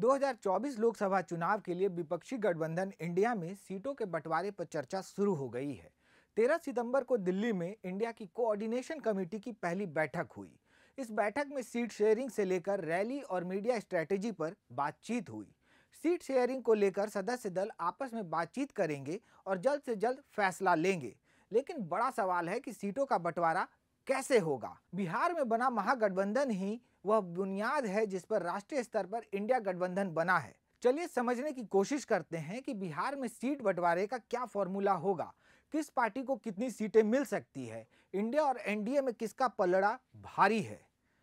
2024 लोकसभा चुनाव के लिए विपक्षी गठबंधन इंडिया में सीटों के बंटवारे पर चर्चा शुरू हो गई है। 13 सितंबर को दिल्ली में इंडिया की कोऑर्डिनेशन कमेटी की पहली बैठक हुई। इस बैठक में सीट शेयरिंग से लेकर रैली और मीडिया स्ट्रेटेजी पर बातचीत हुई। सीट शेयरिंग को लेकर सदस्य दल आपस में बातचीत करेंगे और जल्द से जल्द फैसला लेंगे। लेकिन बड़ा सवाल है कि सीटों का बंटवारा कैसे होगा। बिहार में बना महागठबंधन ही वह बुनियाद है जिस पर राष्ट्रीय स्तर पर इंडिया गठबंधन बना है। चलिए समझने की कोशिश करते हैं कि बिहार में सीट बंटवारे का क्या फॉर्मूला होगा, किस पार्टी को कितनी सीटें मिल सकती है, इंडिया और एनडीए में किसका पलड़ा भारी है।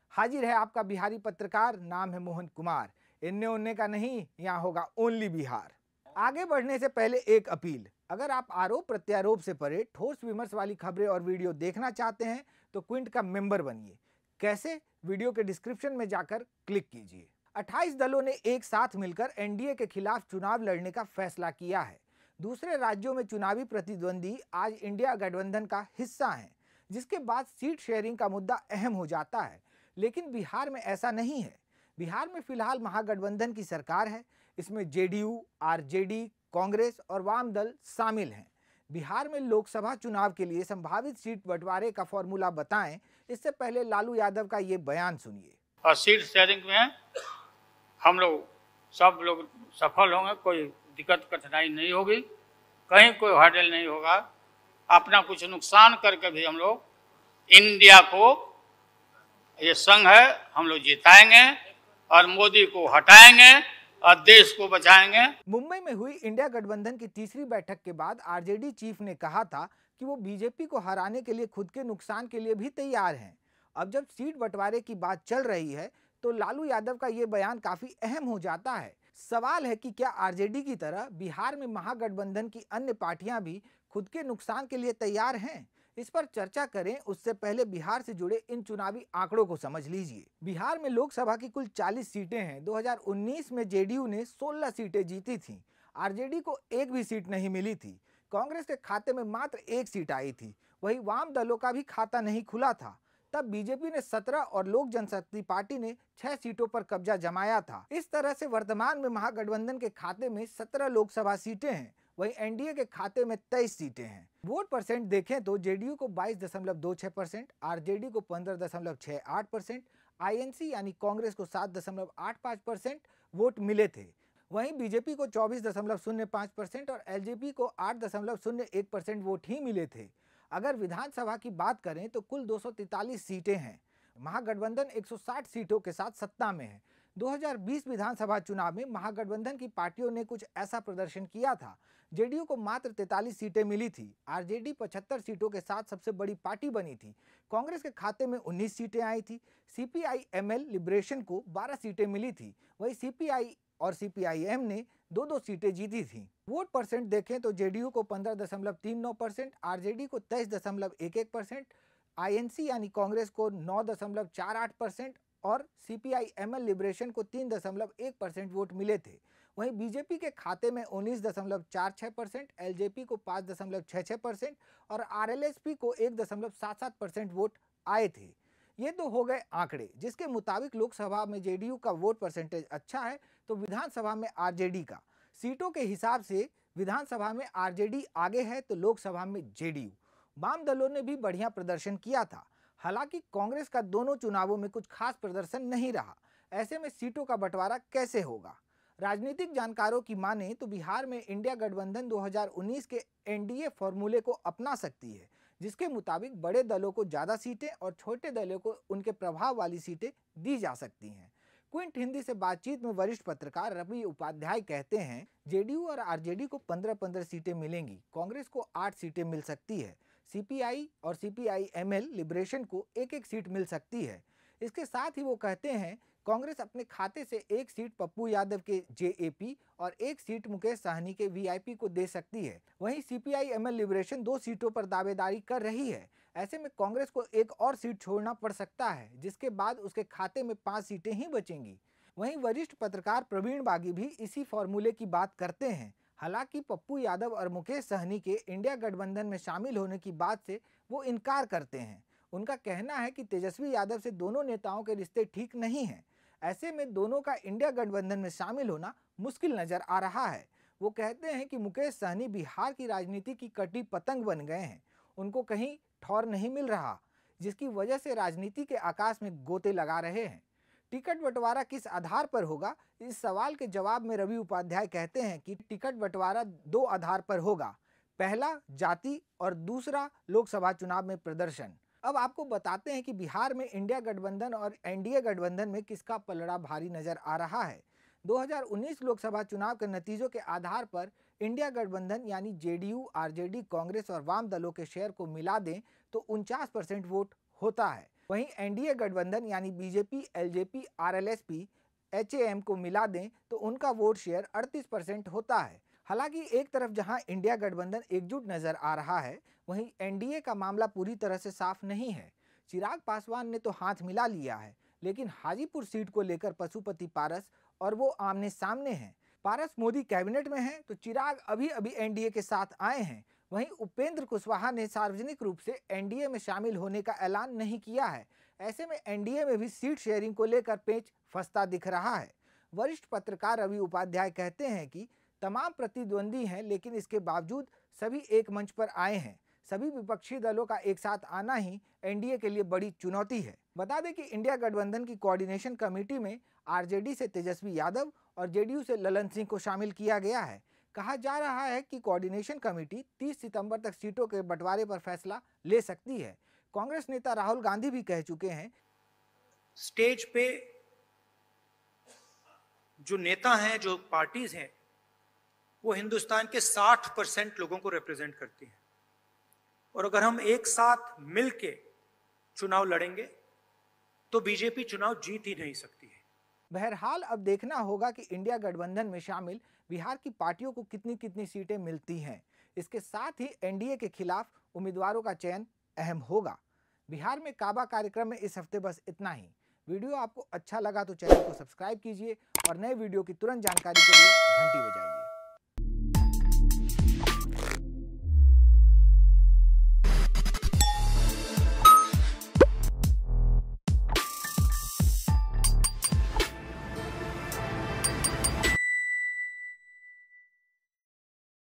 हाजिर है आपका बिहारी पत्रकार, नाम है मोहन कुमार। इन्ने उन्ने का नहीं, यहाँ होगा ओनली बिहार। आगे बढ़ने से पहले एक अपील, अगर आप आरोप प्रत्यारोप से परे ठोस विमर्श वाली खबरें और वीडियो देखना चाहते हैं तो क्विंट का मेंबर बनिए। कैसे? वीडियो के डिस्क्रिप्शन में जाकर क्लिक कीजिए। 28 दलों ने एक साथ मिलकर एनडीए के खिलाफ चुनाव लड़ने का फैसला किया है। दूसरे राज्यों में चुनावी प्रतिद्वंदी आज इंडिया गठबंधन का हिस्सा हैं, जिसके बाद सीट शेयरिंग का मुद्दा अहम हो जाता है। लेकिन बिहार में ऐसा नहीं है। बिहार में फिलहाल महागठबंधन की सरकार है। इसमें जेडीयू, आरजेडी, कांग्रेस और वाम दल शामिल हैं। बिहार में लोकसभा चुनाव के लिए संभावित सीट बंटवारे का फॉर्मूला बताएं। इससे पहले लालू यादव का ये बयान सुनिए। और सीट शेयरिंग में हम लोग सब लोग सफल होंगे, कोई दिक्कत कठिनाई नहीं होगी, कहीं कोई हर्डल नहीं होगा। अपना कुछ नुकसान करके भी हम लोग इंडिया को, ये संघ है, हम लोग जिताएंगे और मोदी को हटाएंगे और देश को बचाएंगे। मुंबई में हुई इंडिया गठबंधन की तीसरी बैठक के बाद आरजेडी चीफ ने कहा था कि वो बीजेपी को हराने के लिए खुद के नुकसान के लिए भी तैयार हैं। अब जब सीट बंटवारे की बात चल रही है तो लालू यादव का ये बयान काफी अहम हो जाता है। सवाल है कि क्या आरजेडी की तरह बिहार में महागठबंधन की अन्य पार्टियां भी खुद के नुकसान के लिए तैयार हैं? इस पर चर्चा करें उससे पहले बिहार से जुड़े इन चुनावी आंकड़ों को समझ लीजिए। बिहार में लोकसभा की कुल 40 सीटें हैं। 2019 में जेडीयू ने 16 सीटें जीती थीं। आरजेडी को एक भी सीट नहीं मिली थी। कांग्रेस के खाते में मात्र एक सीट आई थी। वहीं वाम दलों का भी खाता नहीं खुला था। तब बीजेपी ने 17 और लोक जनशक्ति पार्टी ने 6 सीटों पर कब्जा जमाया था। इस तरह से वर्तमान में महागठबंधन के खाते में 17 लोकसभा सीटें हैं। वहीं एनडीए के खाते में 23 सीटें हैं। वोट परसेंट देखें तो जेडीयू को 22.26%, आरजेडी को 15.68%, आईएनसी यानी कांग्रेस को 7.85% वोट मिले थे। वहीं बीजेपी को 24.05% और एलजेपी को 8.01% वोट ही मिले थे। अगर विधानसभा की बात करें तो कुल 243 सीटें हैं। महागठबंधन 160 सीटों के साथ सत्ता में है। 2020 विधानसभा चुनाव में महागठबंधन की पार्टियों ने कुछ ऐसा प्रदर्शन किया था। जेडीयू को मात्र 43 सीटें मिली थी। आरजेडी 75 सीटों के साथ सबसे बड़ी पार्टी बनी थी। कांग्रेस के खाते में 19 सीटें आई थी। सीपीआई-एमएल लिबरेशन को 12 सीटें मिली थी। वहीं सीपीआई और सीपीआई-एम ने 2-2 सीटें जीती थीं। वोट परसेंट देखें तो जेडीयू को 15.39%, आरजेडी को 23.11%, आईएनसी यानी कांग्रेस को 9.48% और सीपीआई-एमएल लिबरेशन को 3.1% वोट मिले थे। वहीं बीजेपी के खाते में 19.46%, एलजेपी को 5.66% और आरएलएसपी को 1.77% वोट आए थे। ये तो हो गए आंकड़े, जिसके मुताबिक लोकसभा में जेडीयू का वोट परसेंटेज अच्छा है तो विधानसभा में आरजेडी का। सीटों के हिसाब से विधानसभा में आरजेडी आगे है तो लोकसभा में जेडीयू। वाम दलों ने भी बढ़िया प्रदर्शन किया था। हालांकि कांग्रेस का दोनों चुनावों में कुछ खास प्रदर्शन नहीं रहा। ऐसे में सीटों का बंटवारा कैसे होगा? राजनीतिक जानकारों की माने तो बिहार में इंडिया गठबंधन 2019 के एनडीए फॉर्मूले को अपना सकती है, जिसके मुताबिक बड़े दलों को ज़्यादा सीटें और छोटे दलों को उनके प्रभाव वाली सीटें दी जा सकती हैं। क्विंट हिंदी से बातचीत में वरिष्ठ पत्रकार रवि उपाध्याय कहते हैं, जेडीयू और आरजेडी को 15-15 सीटें मिलेंगी। कांग्रेस को 8 सीटें मिल सकती है। सीपीआई और सीपीआई-एमएल लिबरेशन को एक-एक सीट मिल सकती है। इसके साथ ही वो कहते हैं, कांग्रेस अपने खाते से एक सीट पप्पू यादव के जेएपी और एक सीट मुकेश सहनी के वीआईपी को दे सकती है। वहीं सीपीआई-एमएल लिबरेशन 2 सीटों पर दावेदारी कर रही है। ऐसे में कांग्रेस को एक और सीट छोड़ना पड़ सकता है, जिसके बाद उसके खाते में 5 सीटें ही बचेंगी। वहीं वरिष्ठ पत्रकार प्रवीण बागी भी इसी फॉर्मूले की बात करते हैं। हालांकि पप्पू यादव और मुकेश सहनी के इंडिया गठबंधन में शामिल होने की बात से वो इनकार करते हैं। उनका कहना है कि तेजस्वी यादव से दोनों नेताओं के रिश्ते ठीक नहीं हैं। ऐसे में दोनों का इंडिया गठबंधन में शामिल होना मुश्किल नजर आ रहा है। वो कहते हैं कि मुकेश सहनी बिहार की राजनीति की कटी पतंग बन गए हैं, उनको कहीं ठौर नहीं मिल रहा, जिसकी वजह से राजनीति के आकाश में गोते लगा रहे हैं। टिकट बंटवारा किस आधार पर होगा, इस सवाल के जवाब में रवि उपाध्याय कहते हैं कि टिकट बंटवारा दो आधार पर होगा, पहला जाति और दूसरा लोकसभा चुनाव में प्रदर्शन। अब आपको बताते हैं कि बिहार में इंडिया गठबंधन और एनडीए गठबंधन में किसका पलड़ा भारी नजर आ रहा है। 2019 लोकसभा चुनाव के नतीजों के आधार पर इंडिया गठबंधन यानी जेडीयू, आरजेडी, कांग्रेस और वाम दलों के शेयर को मिला दें तो 49% वोट होता है। वहीं एनडीए गठबंधन यानी बीजेपी, एलजेपी, आरएलएसपी, एचएएम को मिला दें तो उनका वोट शेयर 38% होता है। हालांकि एक तरफ जहां इंडिया गठबंधन एकजुट नजर आ रहा है, वहीं एनडीए का मामला पूरी तरह से साफ नहीं है। चिराग पासवान ने तो हाथ मिला लिया है, लेकिन हाजीपुर सीट को लेकर पशुपति पारस और वो आमने सामने हैं। पारस मोदी कैबिनेट में हैं तो चिराग अभी अभी एनडीए के साथ आए हैं। वहीं उपेंद्र कुशवाहा ने सार्वजनिक रूप से एनडीए में शामिल होने का ऐलान नहीं किया है। ऐसे में एनडीए में भी सीट शेयरिंग को लेकर पेच फंसता दिख रहा है। वरिष्ठ पत्रकार रवि उपाध्याय कहते हैं कि तमाम प्रतिद्वंदी हैं, लेकिन इसके बावजूद सभी एक मंच पर आए हैं। सभी विपक्षी दलों का एक साथ आना ही एनडीए के लिए बड़ी चुनौती है। बता दें कि इंडिया गठबंधन की कोऑर्डिनेशन कमेटी में आरजेडी से तेजस्वी यादव और जेडीयू से ललन सिंह को शामिल किया गया है। कहा जा रहा है कि कोऑर्डिनेशन कमेटी 30 सितंबर तक सीटों के बंटवारे पर फैसला ले सकती है। कांग्रेस नेता राहुल गांधी भी कह चुके हैं, स्टेज पे जो नेता हैं, जो पार्टीज हैं, वो हिंदुस्तान के 60% लोगों को रिप्रेजेंट करती हैं। और अगर हम एक साथ मिलके चुनाव लड़ेंगे तो बीजेपी चुनाव जीत ही नहीं सकती है। बहरहाल अब देखना होगा कि इंडिया गठबंधन में शामिल बिहार की पार्टियों को कितनी कितनी सीटें मिलती हैं। इसके साथ ही एनडीए के खिलाफ उम्मीदवारों का चयन अहम होगा। बिहार में काबा कार्यक्रम में इस हफ्ते बस इतना ही। वीडियो आपको अच्छा लगा तो चैनल को सब्सक्राइब कीजिए और नए वीडियो की तुरंत जानकारी के लिए घंटी बजाइए।